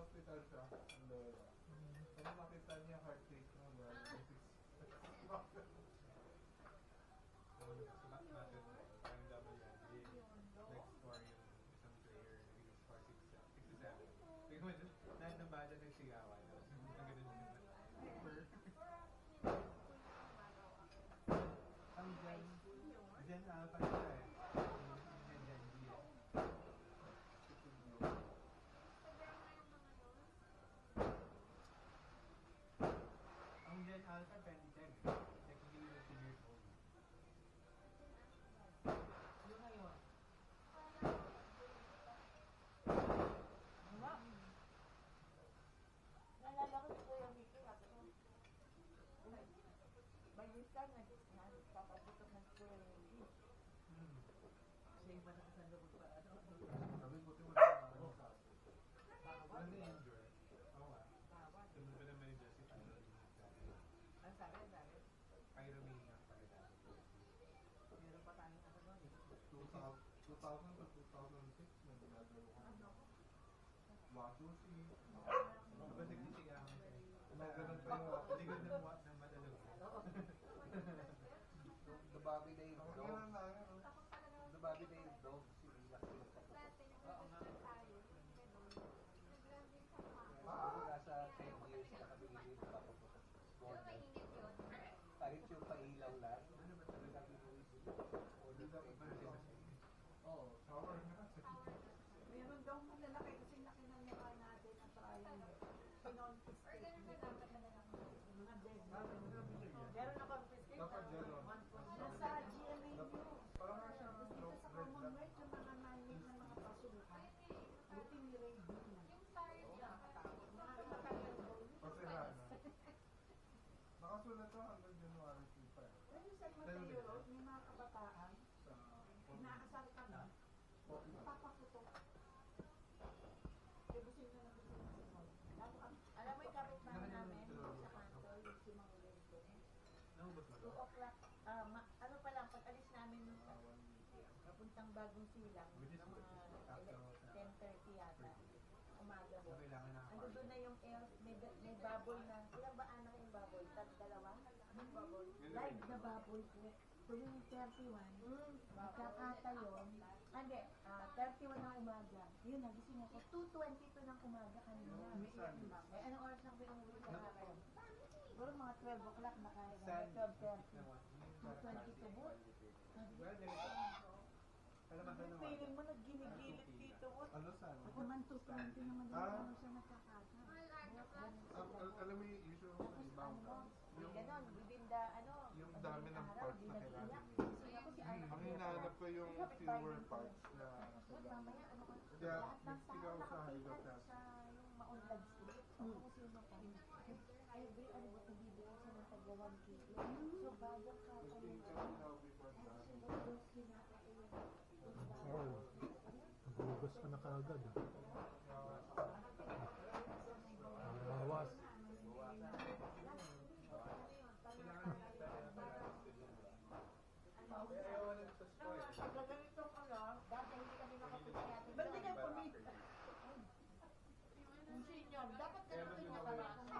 hospital siya, ang lola. Kaya makita niya heart rate mo, wala. Natin, parang double yan. Next score yung isang player, naging score 67. Tingnan mo, lahat ng bata nagsigawan. Ang ganun yun. Ang Gen Alpha siya eh. Gen G eh. Ang Gen Alpha 2010 eh. Technically, you're 10 years old. Yung ngayon. Naalala ko si Kuya Miki, sabi ko, by this time, nagpapaputok ng Kuya Miki. Siya yung malakas ang loob pa, ano? Sabi, buti mo na ano sa atin. Ano na injure? Oo nga. Bawal. Sunod pa naman yung Jessica. Ang sabi. Pyromania pa rin. Meron pa tayong ano doon eh. 2000 to 2006, nag-graduate ako. Watusi. Diba nagsisigawan siya? Ganun pa yung Likod ng madalog. The Bobby Dave Ako Dog. ganun na yun. The Bobby Dave Dog. Si Ilak. Oo nga. Ako nasa 10 years na kami hindi napaputok. Kahit yung pailaw lang. Ano ba talaga? Oo. Shower na. Meron daw malalaki kasi laki ng mukha natin ang triangle. Pinonfiscate. Mga dead. Meron na confiscate. Dapat zero. Nasa GMA nyo. Parang nga siya Tapos dito sa Commonwealth, yung mga manhid ng mga pasukan, buti ni Ray D na. Nakakatakot. Nakakatagal daw yun. Pasira na. Nakasulat to hanggang January 2 pa eh. Pero sa Mateo Road, may mga kabataan, Sa inaasar ka na, papaputok. Tibusin na lang gusto ng simol. Alam mo yung kapitbahay namin sa kanto, yung si Mang Lento. Naubos mo 2 to? o'clock, ano pa lang, pag alis namin nung papuntang Bagong Silang, Which is mga after 10:30 yata, umaga So, po. kailangan na Ando doon na yung may baboy na, ilang ba anak yung baboy? Dalawa? Anong baboy? Live na baboy po. Kung yung 31, magkakata yun. Hindi, 31 ng umaga. Yun, nagising ako. 2:22 ng umaga kanina. Eh, anong oras lang pinangulit sa akin? Siguro mga 12 o'clock na kaya. 12:30. 2:22 po. Well, there you go. Alam mo, Yung feeling mo nagginigilid dito po. ano saan? Ako man 2:20 naman din ako siya nagkakata. Alam mo yung issue ng ibang yung Ganon, within the, yung dami ng araw, parts di na kailangan nag-iyak. nila. Kasi ako si Ana. Ang hinahanap ko yung fewer parts na Tapos mamaya, ano ko, Kaya, lahat ng tao nagsigaw sa nakapitan helicopter. sa yung maunlad street. Ako kung sino pa. Every, ano ba, nabibigay siya ng tagwa 1 kilo. So, bago ka Just kayo. in case now before Kasi that. siguro doon kinakain. Naghugas ka na kaagad.